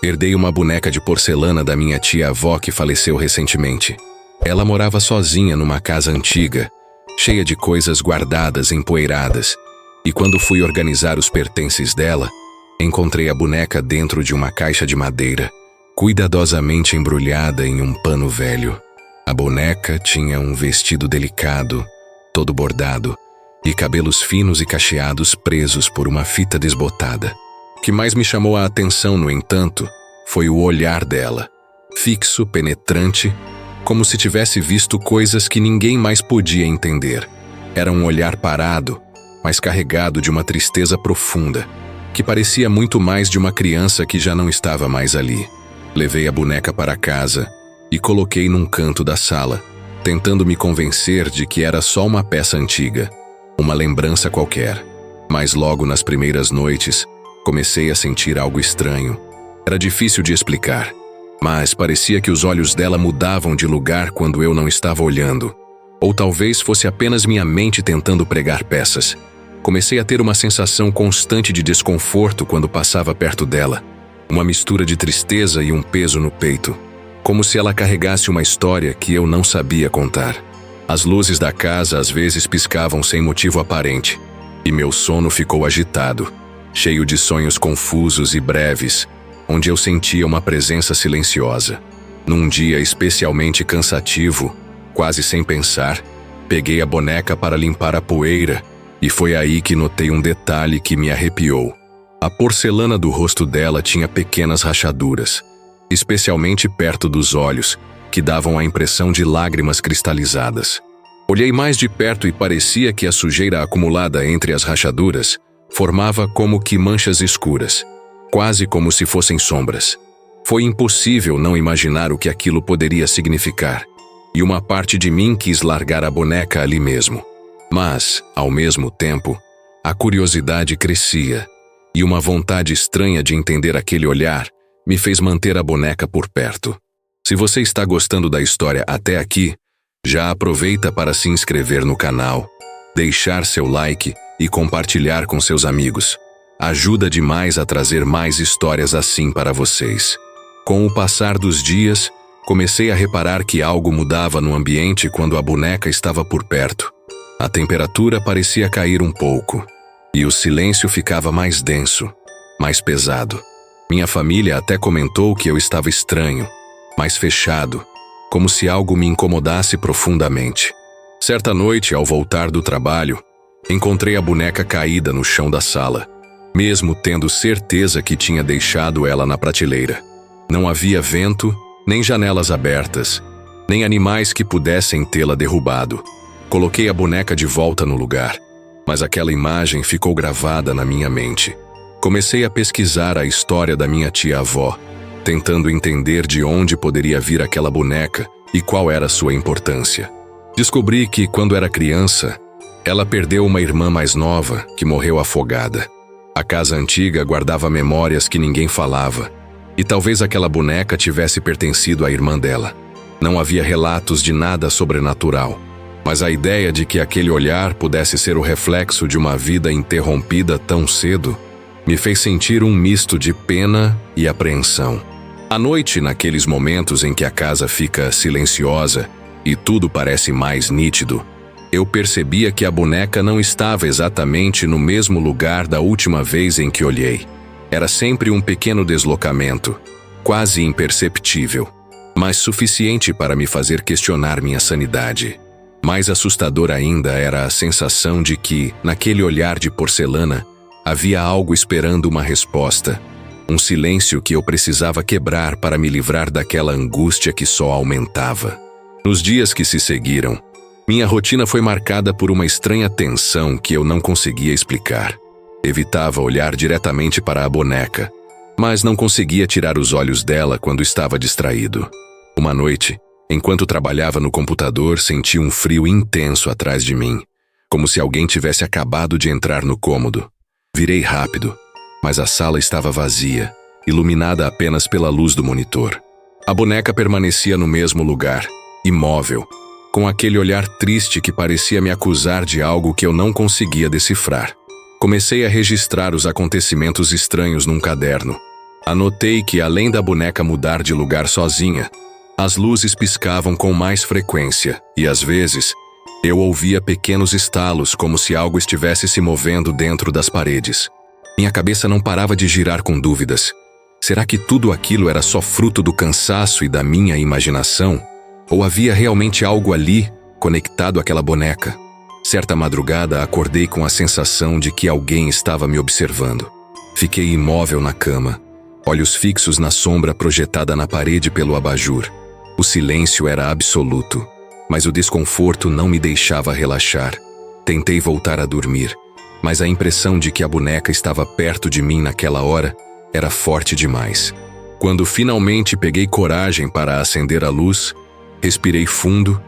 Herdei uma boneca de porcelana da minha tia-avó que faleceu recentemente. Ela morava sozinha numa casa antiga, cheia de coisas guardadas, empoeiradas, e quando fui organizar os pertences dela, encontrei a boneca dentro de uma caixa de madeira, cuidadosamente embrulhada em um pano velho. A boneca tinha um vestido delicado, todo bordado, e cabelos finos e cacheados presos por uma fita desbotada. O que mais me chamou a atenção, no entanto, foi o olhar dela, fixo, penetrante, como se tivesse visto coisas que ninguém mais podia entender. Era um olhar parado, mas carregado de uma tristeza profunda, que parecia muito mais de uma criança que já não estava mais ali. Levei a boneca para casa e coloquei num canto da sala, tentando me convencer de que era só uma peça antiga, uma lembrança qualquer. Mas logo nas primeiras noites, comecei a sentir algo estranho. Era difícil de explicar, mas parecia que os olhos dela mudavam de lugar quando eu não estava olhando. Ou talvez fosse apenas minha mente tentando pregar peças. Comecei a ter uma sensação constante de desconforto quando passava perto dela. Uma mistura de tristeza e um peso no peito, como se ela carregasse uma história que eu não sabia contar. As luzes da casa às vezes piscavam sem motivo aparente, e meu sono ficou agitado, cheio de sonhos confusos e breves, onde eu sentia uma presença silenciosa. Num dia especialmente cansativo, quase sem pensar, peguei a boneca para limpar a poeira, e foi aí que notei um detalhe que me arrepiou. A porcelana do rosto dela tinha pequenas rachaduras, especialmente perto dos olhos, que davam a impressão de lágrimas cristalizadas. Olhei mais de perto e parecia que a sujeira acumulada entre as rachaduras formava como que manchas escuras, quase como se fossem sombras. Foi impossível não imaginar o que aquilo poderia significar, e uma parte de mim quis largar a boneca ali mesmo. Mas, ao mesmo tempo, a curiosidade crescia, e uma vontade estranha de entender aquele olhar me fez manter a boneca por perto. Se você está gostando da história até aqui, já aproveita para se inscrever no canal, deixar seu like e compartilhar com seus amigos. Ajuda demais a trazer mais histórias assim para vocês. Com o passar dos dias, comecei a reparar que algo mudava no ambiente quando a boneca estava por perto. A temperatura parecia cair um pouco, e o silêncio ficava mais denso, mais pesado. Minha família até comentou que eu estava estranho, mais fechado, como se algo me incomodasse profundamente. Certa noite, ao voltar do trabalho, encontrei a boneca caída no chão da sala, mesmo tendo certeza que tinha deixado ela na prateleira. Não havia vento, nem janelas abertas, nem animais que pudessem tê-la derrubado. Coloquei a boneca de volta no lugar, mas aquela imagem ficou gravada na minha mente. Comecei a pesquisar a história da minha tia-avó, tentando entender de onde poderia vir aquela boneca e qual era sua importância. Descobri que, quando era criança, ela perdeu uma irmã mais nova que morreu afogada. A casa antiga guardava memórias que ninguém falava, e talvez aquela boneca tivesse pertencido à irmã dela. Não havia relatos de nada sobrenatural, mas a ideia de que aquele olhar pudesse ser o reflexo de uma vida interrompida tão cedo me fez sentir um misto de pena e apreensão. À noite, naqueles momentos em que a casa fica silenciosa e tudo parece mais nítido, eu percebia que a boneca não estava exatamente no mesmo lugar da última vez em que olhei. Era sempre um pequeno deslocamento, quase imperceptível, mas suficiente para me fazer questionar minha sanidade. Mais assustador ainda era a sensação de que, naquele olhar de porcelana, havia algo esperando uma resposta, um silêncio que eu precisava quebrar para me livrar daquela angústia que só aumentava. Nos dias que se seguiram, minha rotina foi marcada por uma estranha tensão que eu não conseguia explicar. Evitava olhar diretamente para a boneca, mas não conseguia tirar os olhos dela quando estava distraído. Uma noite, enquanto trabalhava no computador, senti um frio intenso atrás de mim, como se alguém tivesse acabado de entrar no cômodo. Virei rápido, mas a sala estava vazia, iluminada apenas pela luz do monitor. A boneca permanecia no mesmo lugar, imóvel, com aquele olhar triste que parecia me acusar de algo que eu não conseguia decifrar. Comecei a registrar os acontecimentos estranhos num caderno, Anotei que, além da boneca mudar de lugar sozinha, as luzes piscavam com mais frequência e, às vezes, eu ouvia pequenos estalos como se algo estivesse se movendo dentro das paredes. Minha cabeça não parava de girar com dúvidas. Será que tudo aquilo era só fruto do cansaço e da minha imaginação? Ou havia realmente algo ali, conectado àquela boneca? Certa madrugada, acordei com a sensação de que alguém estava me observando. Fiquei imóvel na cama, olhos fixos na sombra projetada na parede pelo abajur. O silêncio era absoluto, mas o desconforto não me deixava relaxar. Tentei voltar a dormir, mas a impressão de que a boneca estava perto de mim naquela hora era forte demais. Quando finalmente peguei coragem para acender a luz, respirei fundo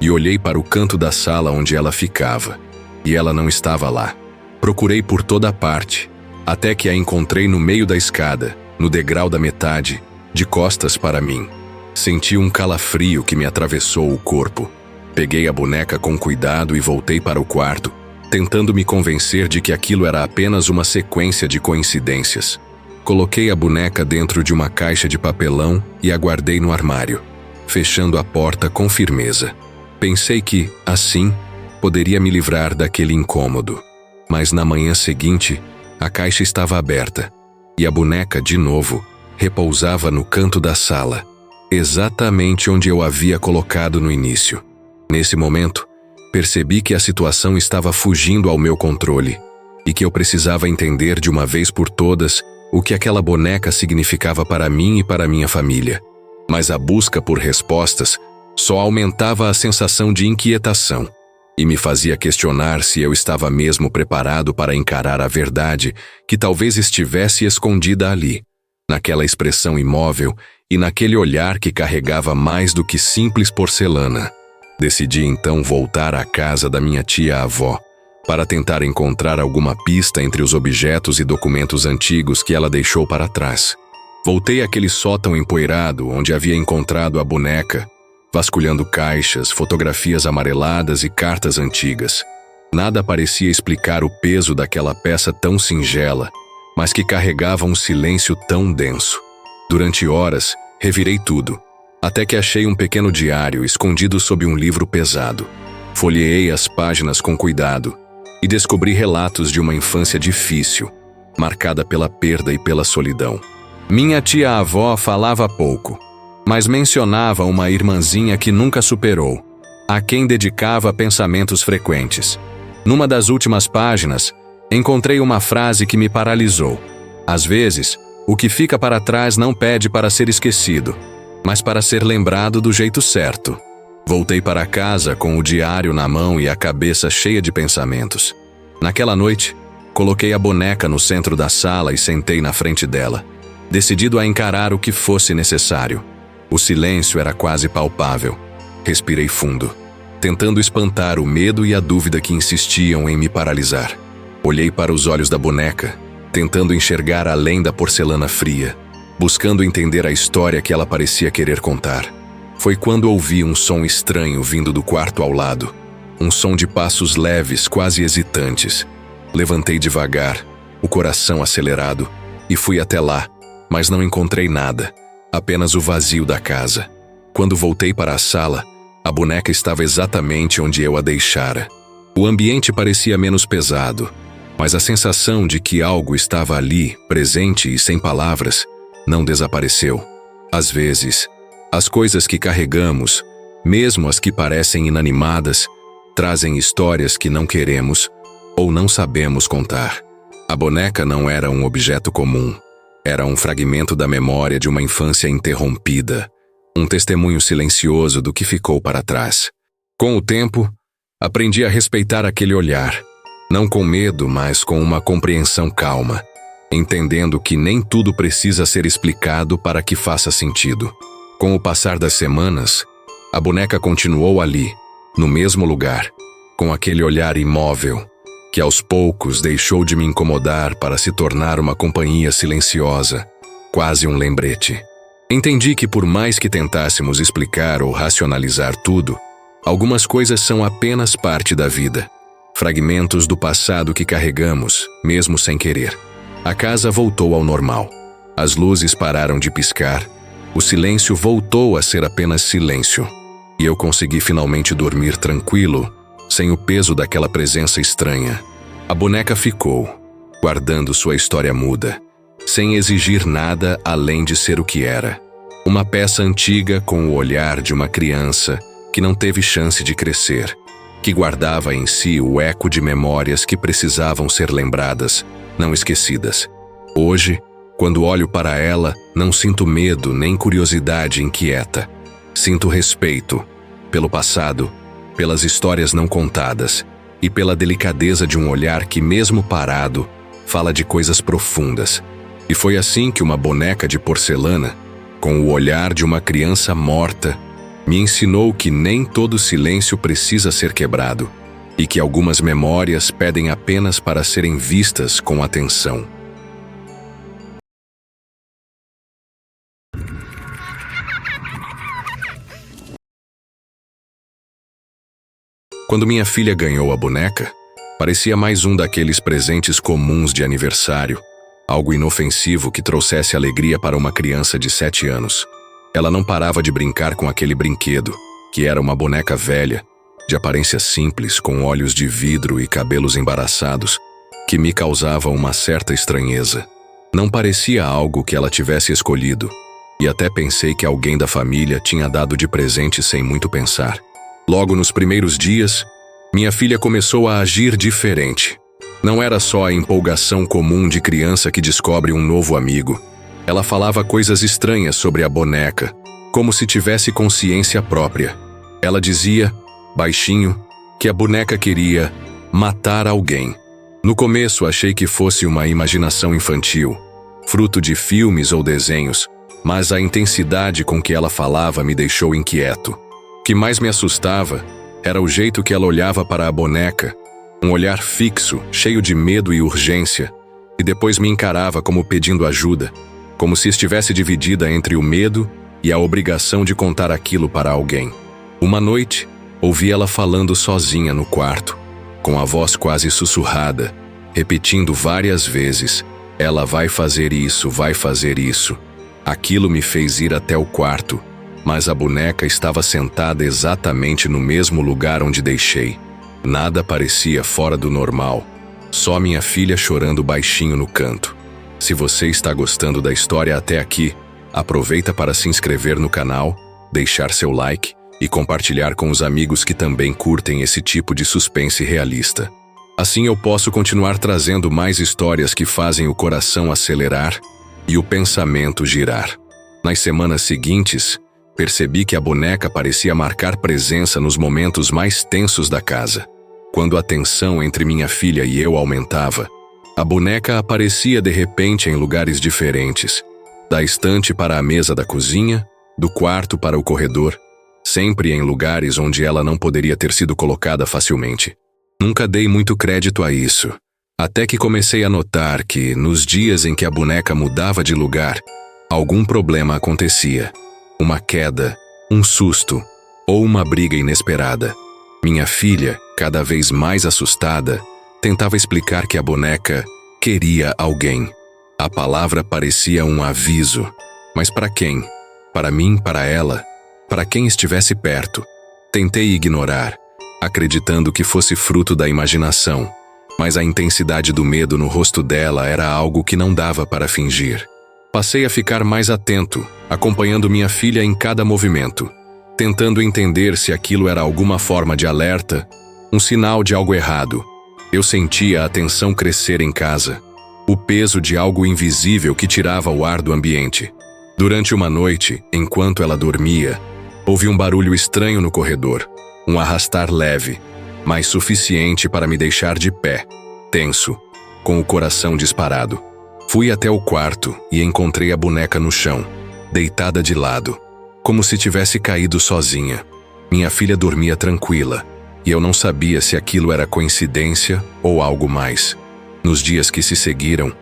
e olhei para o canto da sala onde ela ficava. E ela não estava lá. Procurei por toda parte, até que a encontrei no meio da escada, no degrau da metade, de costas para mim. Senti um calafrio que me atravessou o corpo. Peguei a boneca com cuidado e voltei para o quarto, tentando me convencer de que aquilo era apenas uma sequência de coincidências. Coloquei a boneca dentro de uma caixa de papelão e a guardei no armário, fechando a porta com firmeza. Pensei que, assim, poderia me livrar daquele incômodo. Mas na manhã seguinte, a caixa estava aberta e a boneca, de novo, repousava no canto da sala, exatamente onde eu havia colocado no início. Nesse momento, percebi que a situação estava fugindo ao meu controle e que eu precisava entender de uma vez por todas o que aquela boneca significava para mim e para minha família. Mas a busca por respostas só aumentava a sensação de inquietação e me fazia questionar se eu estava mesmo preparado para encarar a verdade que talvez estivesse escondida ali, naquela expressão imóvel e naquele olhar que carregava mais do que simples porcelana. Decidi então voltar à casa da minha tia-avó para tentar encontrar alguma pista entre os objetos e documentos antigos que ela deixou para trás. Voltei àquele sótão empoeirado onde havia encontrado a boneca, vasculhando caixas, fotografias amareladas e cartas antigas. Nada parecia explicar o peso daquela peça tão singela, mas que carregava um silêncio tão denso. Durante horas, revirei tudo, até que achei um pequeno diário escondido sob um livro pesado. Folheei as páginas com cuidado e descobri relatos de uma infância difícil, marcada pela perda e pela solidão. Minha tia-avó falava pouco, mas mencionava uma irmãzinha que nunca superou, a quem dedicava pensamentos frequentes. Numa das últimas páginas, encontrei uma frase que me paralisou. Às vezes, o que fica para trás não pede para ser esquecido, mas para ser lembrado do jeito certo. Voltei para casa com o diário na mão e a cabeça cheia de pensamentos. Naquela noite, coloquei a boneca no centro da sala e sentei na frente dela, decidido a encarar o que fosse necessário. O silêncio era quase palpável. Respirei fundo, tentando espantar o medo e a dúvida que insistiam em me paralisar. Olhei para os olhos da boneca, tentando enxergar além da porcelana fria, buscando entender a história que ela parecia querer contar. Foi quando ouvi um som estranho vindo do quarto ao lado, um som de passos leves, quase hesitantes. Levantei devagar, o coração acelerado, e fui até lá, mas não encontrei nada, apenas o vazio da casa. Quando voltei para a sala, a boneca estava exatamente onde eu a deixara. O ambiente parecia menos pesado, mas a sensação de que algo estava ali, presente e sem palavras, não desapareceu. Às vezes, as coisas que carregamos, mesmo as que parecem inanimadas, trazem histórias que não queremos ou não sabemos contar. A boneca não era um objeto comum. Era um fragmento da memória de uma infância interrompida, um testemunho silencioso do que ficou para trás. Com o tempo, aprendi a respeitar aquele olhar, não com medo, mas com uma compreensão calma, entendendo que nem tudo precisa ser explicado para que faça sentido. Com o passar das semanas, a boneca continuou ali, no mesmo lugar, com aquele olhar imóvel, que aos poucos deixou de me incomodar para se tornar uma companhia silenciosa, quase um lembrete. Entendi que por mais que tentássemos explicar ou racionalizar tudo, algumas coisas são apenas parte da vida, fragmentos do passado que carregamos, mesmo sem querer. A casa voltou ao normal. As luzes pararam de piscar. O silêncio voltou a ser apenas silêncio. E eu consegui finalmente dormir tranquilo, sem o peso daquela presença estranha. A boneca ficou, guardando sua história muda, sem exigir nada além de ser o que era. Uma peça antiga com o olhar de uma criança que não teve chance de crescer, que guardava em si o eco de memórias que precisavam ser lembradas, não esquecidas. Hoje, quando olho para ela, não sinto medo nem curiosidade inquieta. Sinto respeito pelo passado, pelas histórias não contadas e pela delicadeza de um olhar que, mesmo parado, fala de coisas profundas. E foi assim que uma boneca de porcelana, com o olhar de uma criança morta, me ensinou que nem todo silêncio precisa ser quebrado e que algumas memórias pedem apenas para serem vistas com atenção. Quando minha filha ganhou a boneca, parecia mais um daqueles presentes comuns de aniversário, algo inofensivo que trouxesse alegria para uma criança de 7 anos. Ela não parava de brincar com aquele brinquedo, que era uma boneca velha, de aparência simples, com olhos de vidro e cabelos embaraçados, que me causava uma certa estranheza. Não parecia algo que ela tivesse escolhido, e até pensei que alguém da família tinha dado de presente sem muito pensar. Logo nos primeiros dias, minha filha começou a agir diferente. Não era só a empolgação comum de criança que descobre um novo amigo. Ela falava coisas estranhas sobre a boneca, como se tivesse consciência própria. Ela dizia, baixinho, que a boneca queria matar alguém. No começo achei que fosse uma imaginação infantil, fruto de filmes ou desenhos, mas a intensidade com que ela falava me deixou inquieto. O que mais me assustava era o jeito que ela olhava para a boneca, um olhar fixo, cheio de medo e urgência, e depois me encarava como pedindo ajuda, como se estivesse dividida entre o medo e a obrigação de contar aquilo para alguém. Uma noite, ouvi ela falando sozinha no quarto, com a voz quase sussurrada, repetindo várias vezes, ela vai fazer isso, vai fazer isso. Aquilo me fez ir até o quarto, mas a boneca estava sentada exatamente no mesmo lugar onde deixei. Nada parecia fora do normal, só minha filha chorando baixinho no canto. Se você está gostando da história até aqui, aproveita para se inscrever no canal, deixar seu like e compartilhar com os amigos que também curtem esse tipo de suspense realista. Assim eu posso continuar trazendo mais histórias que fazem o coração acelerar e o pensamento girar. Nas semanas seguintes, percebi que a boneca parecia marcar presença nos momentos mais tensos da casa. Quando a tensão entre minha filha e eu aumentava, a boneca aparecia de repente em lugares diferentes, da estante para a mesa da cozinha, do quarto para o corredor, sempre em lugares onde ela não poderia ter sido colocada facilmente. Nunca dei muito crédito a isso, até que comecei a notar que, nos dias em que a boneca mudava de lugar, algum problema acontecia. Uma queda, um susto ou uma briga inesperada. Minha filha, cada vez mais assustada, tentava explicar que a boneca queria alguém. A palavra parecia um aviso, mas para quem? Para mim, para ela, para quem estivesse perto. Tentei ignorar, acreditando que fosse fruto da imaginação, mas a intensidade do medo no rosto dela era algo que não dava para fingir. Passei a ficar mais atento, acompanhando minha filha em cada movimento, tentando entender se aquilo era alguma forma de alerta, um sinal de algo errado. Eu sentia a tensão crescer em casa, o peso de algo invisível que tirava o ar do ambiente. Durante uma noite, enquanto ela dormia, ouvi um barulho estranho no corredor, um arrastar leve, mas suficiente para me deixar de pé, tenso, com o coração disparado. Fui até o quarto e encontrei a boneca no chão, deitada de lado, como se tivesse caído sozinha. Minha filha dormia tranquila, e eu não sabia se aquilo era coincidência ou algo mais. Nos dias que se seguiram,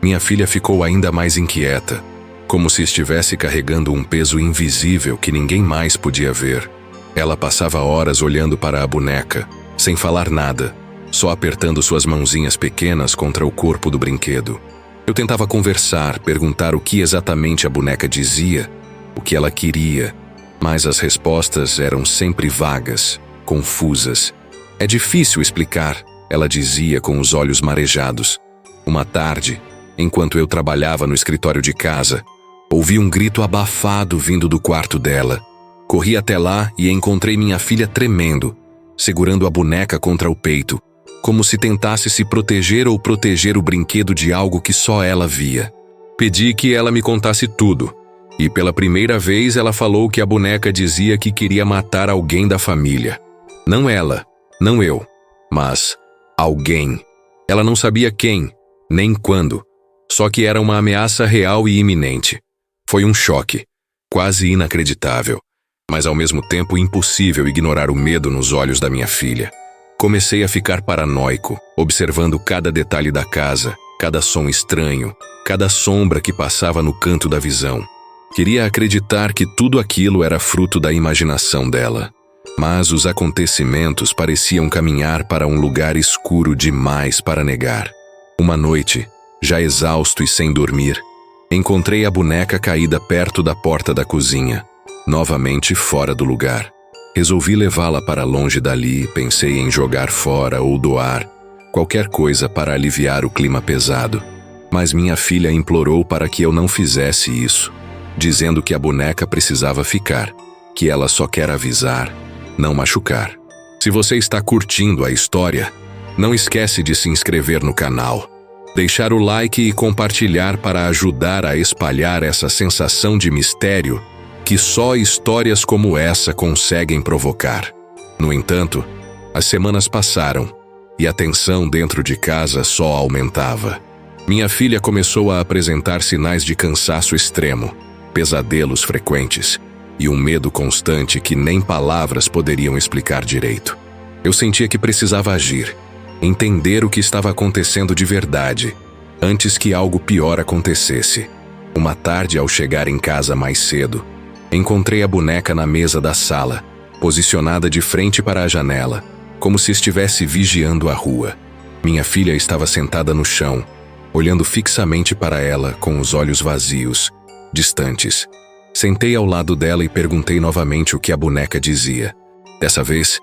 minha filha ficou ainda mais inquieta, como se estivesse carregando um peso invisível que ninguém mais podia ver. Ela passava horas olhando para a boneca, sem falar nada, só apertando suas mãozinhas pequenas contra o corpo do brinquedo. Eu tentava conversar, perguntar o que exatamente a boneca dizia, o que ela queria, mas as respostas eram sempre vagas, confusas. É difícil explicar, ela dizia com os olhos marejados. Uma tarde, enquanto eu trabalhava no escritório de casa, ouvi um grito abafado vindo do quarto dela. Corri até lá e encontrei minha filha tremendo, segurando a boneca contra o peito, como se tentasse se proteger ou proteger o brinquedo de algo que só ela via. Pedi que ela me contasse tudo, e pela primeira vez ela falou que a boneca dizia que queria matar alguém da família. Não ela, não eu, mas alguém. Ela não sabia quem, nem quando, só que era uma ameaça real e iminente. Foi um choque, quase inacreditável, mas ao mesmo tempo impossível ignorar o medo nos olhos da minha filha. Comecei a ficar paranoico, observando cada detalhe da casa, cada som estranho, cada sombra que passava no canto da visão. Queria acreditar que tudo aquilo era fruto da imaginação dela, mas os acontecimentos pareciam caminhar para um lugar escuro demais para negar. Uma noite, já exausto e sem dormir, encontrei a boneca caída perto da porta da cozinha, novamente fora do lugar. Resolvi levá-la para longe dali, pensei em jogar fora ou doar, qualquer coisa para aliviar o clima pesado. Mas minha filha implorou para que eu não fizesse isso, dizendo que a boneca precisava ficar, que ela só quer avisar, não machucar. Se você está curtindo a história, não esquece de se inscrever no canal, deixar o like e compartilhar para ajudar a espalhar essa sensação de mistério que só histórias como essa conseguem provocar. No entanto, as semanas passaram e a tensão dentro de casa só aumentava. Minha filha começou a apresentar sinais de cansaço extremo, pesadelos frequentes e um medo constante que nem palavras poderiam explicar direito. Eu sentia que precisava agir, entender o que estava acontecendo de verdade, antes que algo pior acontecesse. Uma tarde, ao chegar em casa mais cedo, encontrei a boneca na mesa da sala, posicionada de frente para a janela, como se estivesse vigiando a rua. Minha filha estava sentada no chão, olhando fixamente para ela com os olhos vazios, distantes. Sentei ao lado dela e perguntei novamente o que a boneca dizia. Dessa vez,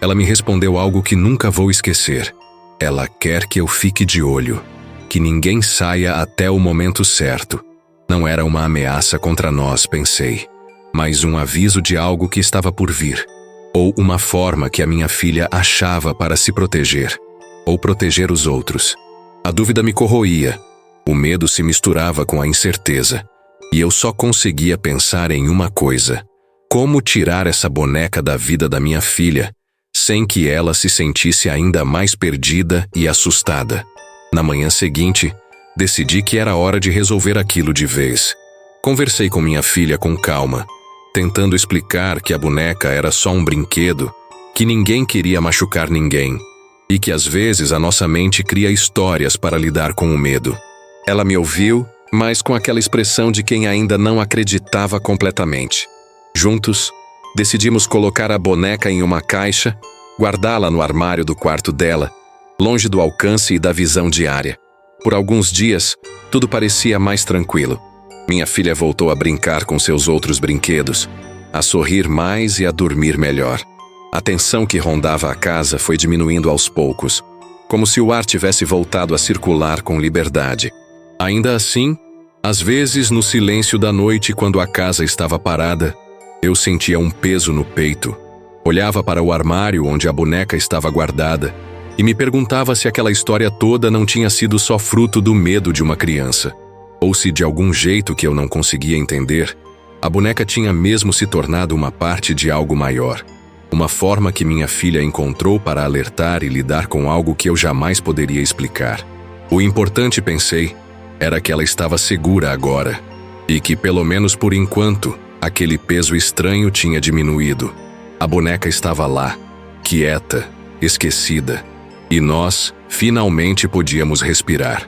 ela me respondeu algo que nunca vou esquecer. Ela quer que eu fique de olho, que ninguém saia até o momento certo. Não era uma ameaça contra nós, pensei, mas um aviso de algo que estava por vir, ou uma forma que a minha filha achava para se proteger, ou proteger os outros. A dúvida me corroía, o medo se misturava com a incerteza, e eu só conseguia pensar em uma coisa: como tirar essa boneca da vida da minha filha, sem que ela se sentisse ainda mais perdida e assustada. Na manhã seguinte, decidi que era hora de resolver aquilo de vez. Conversei com minha filha com calma, tentando explicar que a boneca era só um brinquedo, que ninguém queria machucar ninguém, e que às vezes a nossa mente cria histórias para lidar com o medo. Ela me ouviu, mas com aquela expressão de quem ainda não acreditava completamente. Juntos, decidimos colocar a boneca em uma caixa, guardá-la no armário do quarto dela, longe do alcance e da visão diária. Por alguns dias, tudo parecia mais tranquilo. Minha filha voltou a brincar com seus outros brinquedos, a sorrir mais e a dormir melhor. A tensão que rondava a casa foi diminuindo aos poucos, como se o ar tivesse voltado a circular com liberdade. Ainda assim, às vezes no silêncio da noite, quando a casa estava parada, eu sentia um peso no peito. Olhava para o armário onde a boneca estava guardada e me perguntava se aquela história toda não tinha sido só fruto do medo de uma criança, ou se de algum jeito que eu não conseguia entender, a boneca tinha mesmo se tornado uma parte de algo maior, uma forma que minha filha encontrou para alertar e lidar com algo que eu jamais poderia explicar. O importante, pensei, era que ela estava segura agora, e que, pelo menos por enquanto, aquele peso estranho tinha diminuído. A boneca estava lá, quieta, esquecida, e nós finalmente podíamos respirar.